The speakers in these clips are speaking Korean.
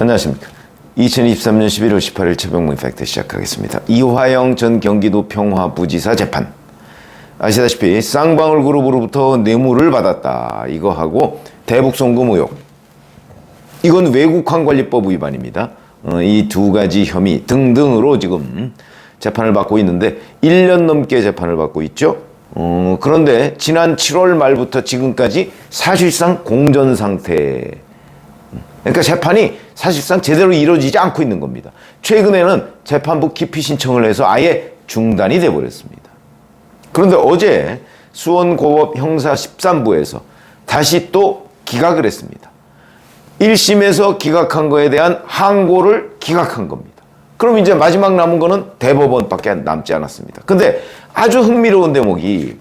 안녕하십니까. 2023년 11월 18일 최병문 팩트 시작하겠습니다. 이화영 전 경기도 평화부지사 재판. 아시다시피 쌍방울 그룹으로부터 뇌물을 받았다. 이거하고 대북송금 의혹. 이건 외국환관리법 위반입니다. 이 두 가지 혐의 등등으로 지금 재판을 받고 있는데 1년 넘게 재판을 받고 있죠. 그런데 지난 7월 말부터 지금까지 사실상 공전 상태. 그러니까 재판이 사실상 제대로 이루어지지 않고 있는 겁니다. 최근에는 재판부 기피 신청을 해서 아예 중단이 돼버렸습니다. 그런데 어제 수원고법 형사 13부에서 다시 또 기각을 했습니다. 1심에서 기각한 거에 대한 항고를 기각한 겁니다. 그럼 이제 마지막 남은 거는 대법원밖에 남지 않았습니다. 근데 아주 흥미로운 대목이,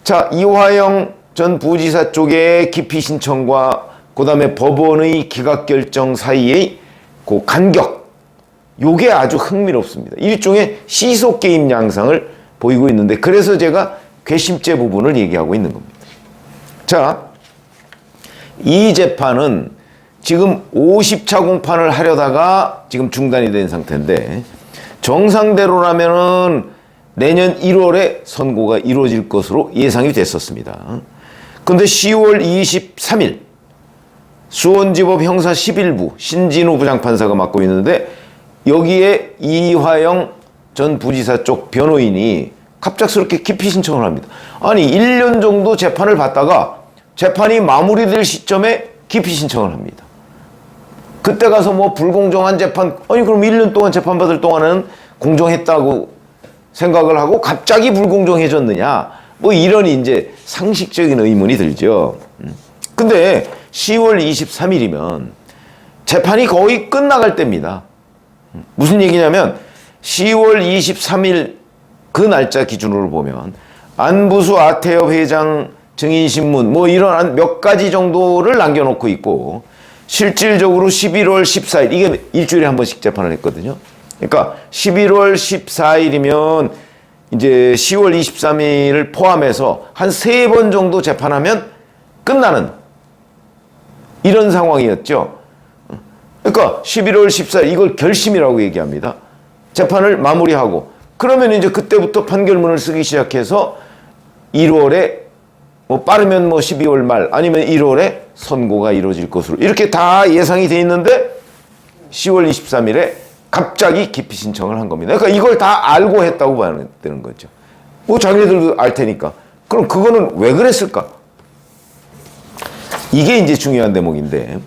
자, 이화영 전 부지사 쪽의 기피 신청과 그 다음에 법원의 기각 결정 사이의 그 간격, 요게 아주 흥미롭습니다. 일종의 시소 게임 양상을 보이고 있는데, 그래서 제가 괘씸죄 부분을 얘기하고 있는 겁니다. 자, 이 재판은 지금 50차 공판을 하려다가 지금 중단이 된 상태인데, 정상대로라면은 내년 1월에 선고가 이루어질 것으로 예상이 됐었습니다. 근데 10월 23일 수원지법 형사 11부 신진우 부장판사가 맡고 있는데, 여기에 이화영 전 부지사 쪽 변호인이 갑작스럽게 기피 신청을 합니다. 아니, 1년 정도 재판을 받다가 재판이 마무리될 시점에 기피 신청을 합니다. 그때 가서 뭐 불공정한 재판, 아니 그럼 1년 동안 재판받을 동안은 공정했다고 생각을 하고 갑자기 불공정해졌느냐, 뭐 이런 이제 상식적인 의문이 들죠. 근데 10월 23일이면 재판이 거의 끝나갈 때입니다. 무슨 얘기냐면 10월 23일 그 날짜 기준으로 보면 안부수 아태엽 회장 증인신문 뭐 이런 몇 가지 정도를 남겨놓고 있고, 실질적으로 11월 14일, 이게 일주일에 한 번씩 재판을 했거든요. 그러니까 11월 14일이면 이제 10월 23일을 포함해서 한 3번 정도 재판하면 끝나는 이런 상황이었죠. 그러니까 11월 14일 이걸 결심이라고 얘기합니다. 재판을 마무리하고, 그러면 이제 그때부터 판결문을 쓰기 시작해서 1월에 뭐 빠르면 뭐 12월 말 아니면 1월에 선고가 이루어질 것으로 이렇게 다 예상이 돼 있는데 10월 23일에 갑자기 기피 신청을 한 겁니다. 그러니까 이걸 다 알고 했다고 봐야 되는 거죠. 뭐 자기들도 알 테니까. 그럼 그거는 왜 그랬을까? 이게 이제 중요한 대목인데,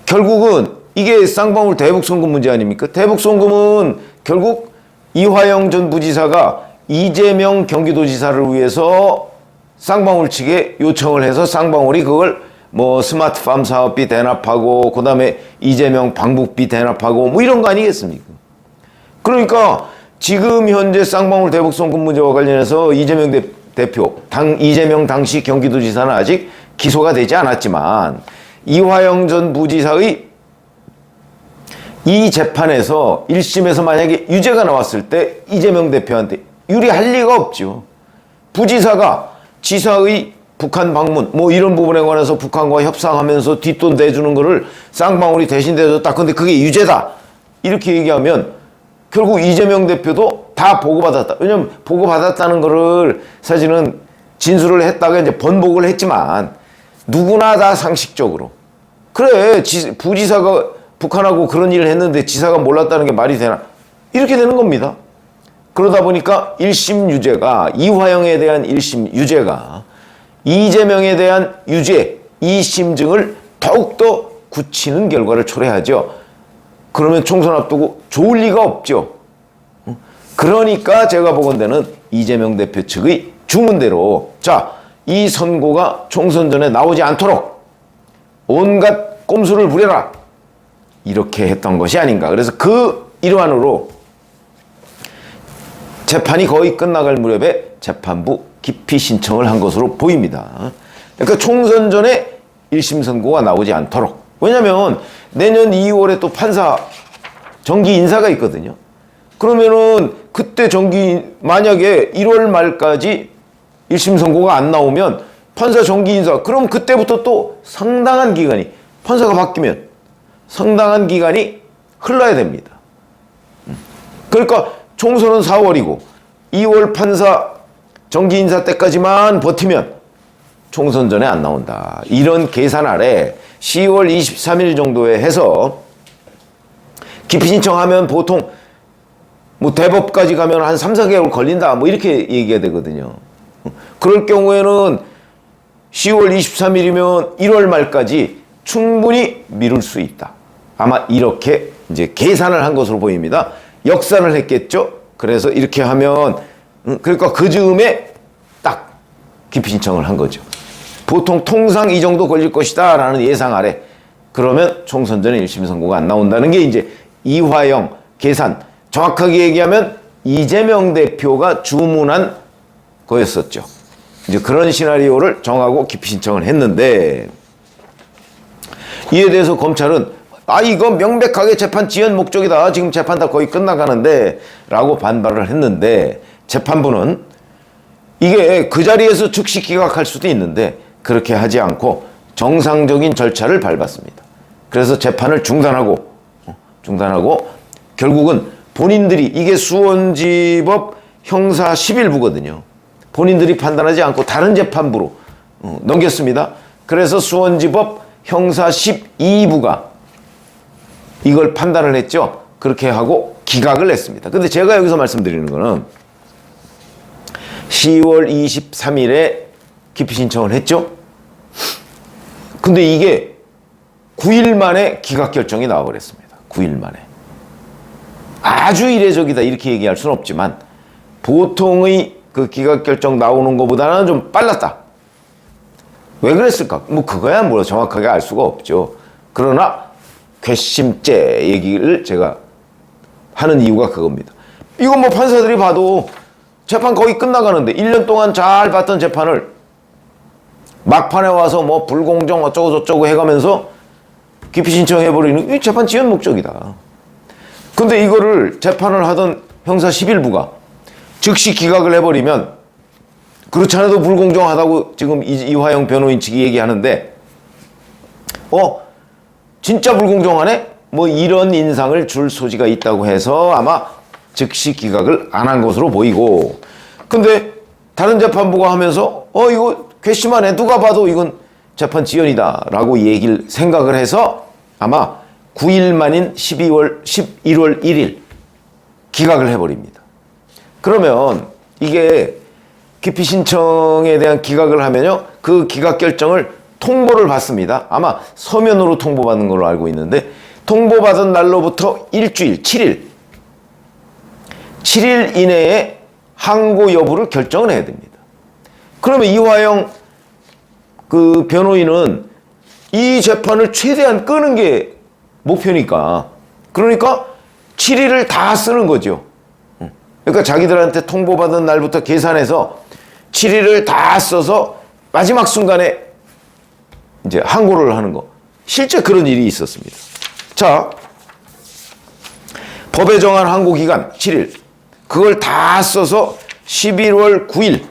결국은 이게 쌍방울 대북송금 문제 아닙니까? 대북송금은 결국 이화영 전 부지사가 이재명 경기도지사를 위해서 쌍방울 측에 요청을 해서 쌍방울이 그걸 뭐 스마트팜 사업비 대납하고 그 다음에 이재명 방북비 대납하고 뭐 이런 거 아니겠습니까? 그러니까 지금 현재 쌍방울 대북송금 문제와 관련해서 이재명 대표, 이재명 당시 경기도지사는 아직 기소가 되지 않았지만 이화영 전 부지사의 이 재판에서 1심에서 만약에 유죄가 나왔을 때 이재명 대표한테 유리할 리가 없죠. 부지사가 지사의 북한 방문 뭐 이런 부분에 관해서 북한과 협상하면서 뒷돈 대주는 거를 쌍방울이 대신 대줬다. 근데 그게 유죄다. 이렇게 얘기하면 결국 이재명 대표도 다 보고받았다. 왜냐면 보고받았다는 거를 사실은 진술을 했다가 이제 번복을 했지만 누구나 다 상식적으로 그래, 부지사가 북한하고 그런 일을 했는데 지사가 몰랐다는 게 말이 되나, 이렇게 되는 겁니다. 그러다 보니까 1심 유죄가, 이화영에 대한 1심 유죄가 이재명에 대한 유죄 2심증을 더욱더 굳히는 결과를 초래하죠. 그러면 총선 앞두고 좋을 리가 없죠. 그러니까 제가 보건대는 이재명 대표 측의 주문대로, 자, 이 선고가 총선 전에 나오지 않도록 온갖 꼼수를 부려라, 이렇게 했던 것이 아닌가. 그래서 그 일환으로 재판이 거의 끝나갈 무렵에 재판부 기피 신청을 한 것으로 보입니다. 그러니까 총선 전에 1심 선고가 나오지 않도록. 왜냐면 내년 2월에 또 판사 정기 인사가 있거든요. 그러면은 그때 만약에 1월 말까지 1심 선고가 안 나오면 판사 정기 인사, 그럼 그때부터 또 상당한 기간이, 판사가 바뀌면 상당한 기간이 흘러야 됩니다. 그러니까 총선은 4월이고 2월 판사 정기 인사 때까지만 버티면 총선 전에 안 나온다. 이런 계산 아래 10월 23일 정도에 해서 기피 신청하면 보통 뭐 대법까지 가면 한 3, 4개월 걸린다. 뭐 이렇게 얘기가 되거든요. 그럴 경우에는 10월 23일이면 1월 말까지 충분히 미룰 수 있다. 아마 이렇게 이제 계산을 한 것으로 보입니다. 역산을 했겠죠. 그래서 이렇게 하면 그러니까 그 즈음에 딱 기피 신청을 한 거죠. 보통 통상 이 정도 걸릴 것이다 라는 예상 아래 그러면 총선 전에 1심 선고가 안 나온다는 게 이제 이화영 계산, 정확하게 얘기하면 이재명 대표가 주문한 거였었죠. 이제 그런 시나리오를 정하고 기피 신청을 했는데 이에 대해서 검찰은 이거 명백하게 재판 지연 목적이다. 지금 재판 다 거의 끝나가는데 라고 반발을 했는데 재판부는 이게 그 자리에서 즉시 기각할 수도 있는데 그렇게 하지 않고 정상적인 절차를 밟았습니다. 그래서 재판을 중단하고 결국은 본인들이 이게 수원지법 형사 11부거든요. 본인들이 판단하지 않고 다른 재판부로 넘겼습니다. 그래서 수원지법 형사 12부가 이걸 판단을 했죠. 그렇게 하고 기각을 했습니다. 근데 제가 여기서 말씀드리는 거는 10월 23일에 기피 신청을 했죠. 근데 이게 9일 만에 기각 결정이 나와버렸습니다. 9일 만에. 아주 이례적이다 이렇게 얘기할 수는 없지만 보통의 그 기각 결정 나오는 것보다는 좀 빨랐다. 왜 그랬을까? 뭐 그거야 뭐 정확하게 알 수가 없죠. 그러나 괘씸죄 얘기를 제가 하는 이유가 그겁니다. 이거 뭐 판사들이 봐도 재판 거의 끝나가는데 1년 동안 잘 봤던 재판을 막판에 와서 뭐 불공정 어쩌고 저쩌고 해가면서 기피 신청해버리는 이 재판 지연 목적이다. 근데 이거를 재판을 하던 형사 11부가 즉시 기각을 해버리면 그렇지 않아도 불공정하다고 지금 이화영 변호인 측이 얘기하는데 진짜 불공정하네? 뭐 이런 인상을 줄 소지가 있다고 해서 아마 즉시 기각을 안 한 것으로 보이고 근데 다른 재판부가 하면서 이거 괘씸하네 누가 봐도 이건 재판 지연이다 라고 생각을 해서 아마 9일 만인 11월 1일 기각을 해버립니다. 그러면 이게 기피 신청에 대한 기각을 하면요 그 기각 결정을 통보를 받습니다. 아마 서면으로 통보받는 걸로 알고 있는데 통보받은 날로부터 일주일 7일 이내에 항고 여부를 결정을 해야 됩니다. 그러면 이화영 그 변호인은 이 재판을 최대한 끄는 게 목표니까 그러니까 7일을 다 쓰는 거죠. 그러니까 자기들한테 통보받은 날부터 계산해서 7일을 다 써서 마지막 순간에 이제 항고를 하는 거. 실제 그런 일이 있었습니다. 자, 법에 정한 항고 기간 7일. 그걸 다 써서 11월 9일에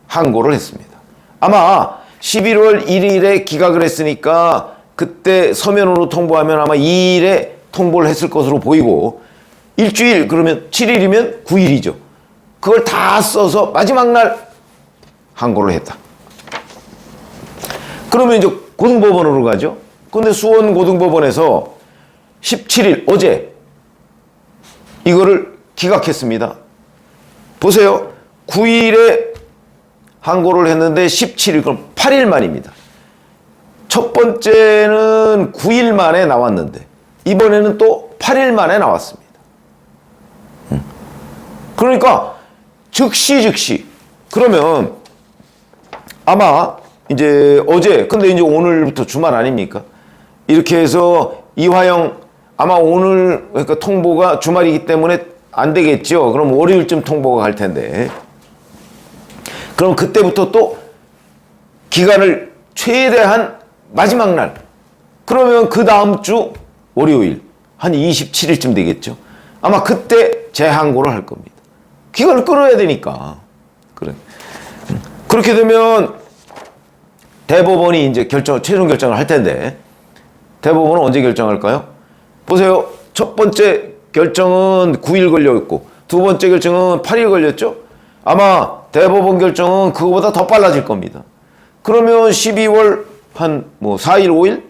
항고를 했습니다. 아마 11월 1일에 기각을 했으니까 그때 서면으로 통보하면 아마 2일에 통보를 했을 것으로 보이고 일주일 그러면 7일이면 9일이죠. 그걸 다 써서 마지막 날 항고를 했다. 그러면 이제 고등법원으로 가죠. 근데 수원 고등법원에서 17일 어제 이거를 기각했습니다. 보세요. 9일에 항고를 했는데 17일 그럼 8일 만입니다. 첫 번째는 9일 만에 나왔는데 이번에는 또 8일 만에 나왔습니다. 그러니까 즉시 그러면 아마 이제 어제 근데 이제 오늘부터 주말 아닙니까? 이렇게 해서 이화영 아마 오늘 그러니까 통보가 주말이기 때문에 안 되겠죠. 그럼 월요일쯤 통보가 갈 텐데 그럼 그때부터 또 기간을 최대한 마지막 날 그러면 그 다음 주 월요일 한 27일쯤 되겠죠. 아마 그때 재항고를 할 겁니다. 기간을 끌어야 되니까. 그래. 그렇게 되면 대법원이 이제 최종 결정을 할 텐데 대법원은 언제 결정할까요? 보세요. 첫 번째 결정은 9일 걸려있고 두 번째 결정은 8일 걸렸죠? 아마 대법원 결정은 그거보다 더 빨라질 겁니다. 그러면 12월 한 4일, 5일?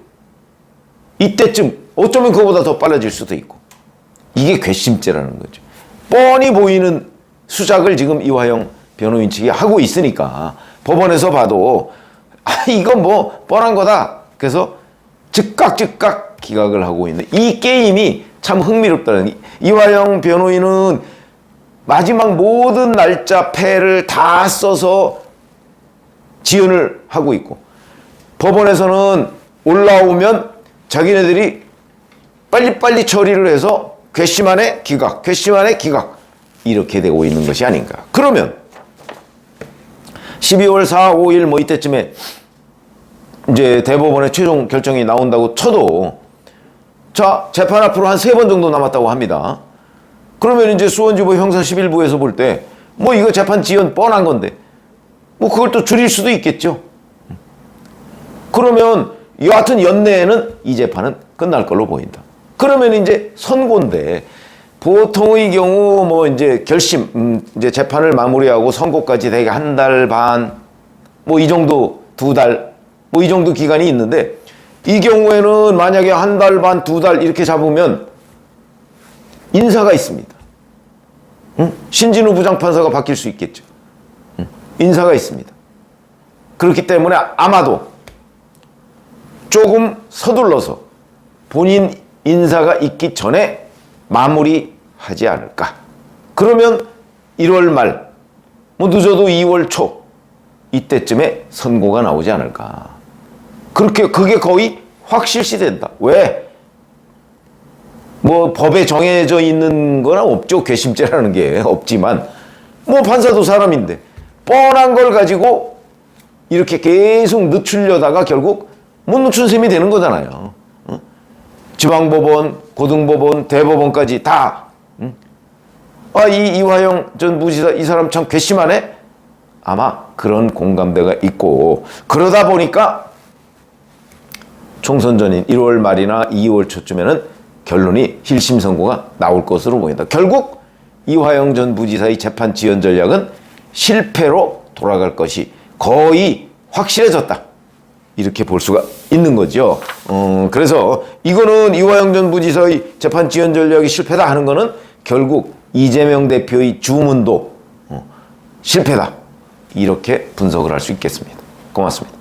이때쯤 어쩌면 그거보다 더 빨라질 수도 있고. 이게 괘씸죄라는 거죠. 뻔히 보이는 수작을 지금 이화영 변호인 측이 하고 있으니까 법원에서 봐도 이건 뻔한 거다. 그래서 즉각 기각을 하고 있는 이 게임이 참 흥미롭다는 게, 이화영 변호인은 마지막 모든 날짜 패를 다 써서 지연을 하고 있고 법원에서는 올라오면 자기네들이 빨리빨리 처리를 해서 괘씸한에 기각, 괘씸한에 기각 이렇게 되고 있는 것이 아닌가. 그러면 12월 4, 5일 이때쯤에 이제 대법원의 최종 결정이 나온다고 쳐도 자, 재판 앞으로 한 3번 정도 남았다고 합니다. 그러면 이제 수원지법 형사 11부에서 볼 때 이거 재판 지연 뻔한 건데 그걸 또 줄일 수도 있겠죠. 그러면 여하튼 연내에는 이 재판은 끝날 걸로 보인다. 그러면 이제 선고인데 보통의 경우 이제 결심 이제 재판을 마무리하고 선고까지 되게 한 달 반 이 정도 2달 이 정도 기간이 있는데 이 경우에는 만약에 한 달 반, 2달 이렇게 잡으면 인사가 있습니다. 신진우 부장판사가 바뀔 수 있겠죠. 인사가 있습니다. 그렇기 때문에 아마도 조금 서둘러서 본인 인사가 있기 전에 마무리하지 않을까. 그러면 1월 말, 늦어도 2월 초 이때쯤에 선고가 나오지 않을까. 그게 거의 확실시된다. 왜? 법에 정해져 있는 거는 없죠. 괘씸죄라는 게 없지만 판사도 사람인데 뻔한 걸 가지고 이렇게 계속 늦추려다가 결국 못 늦춘 셈이 되는 거잖아요. 지방법원, 고등법원, 대법원까지 다 이화영 전 부지사 이 사람 참 괘씸하네? 아마 그런 공감대가 있고 그러다 보니까 총선 전인 1월 말이나 2월 초쯤에는 결론이 1심 선고가 나올 것으로 보인다. 결국 이화영 전 부지사의 재판 지연 전략은 실패로 돌아갈 것이 거의 확실해졌다. 이렇게 볼 수가 있는 거죠. 그래서 이거는 이화영 전 부지사의 재판 지연 전략이 실패다 하는 거는 결국 이재명 대표의 주문도 실패다. 이렇게 분석을 할 수 있겠습니다. 고맙습니다.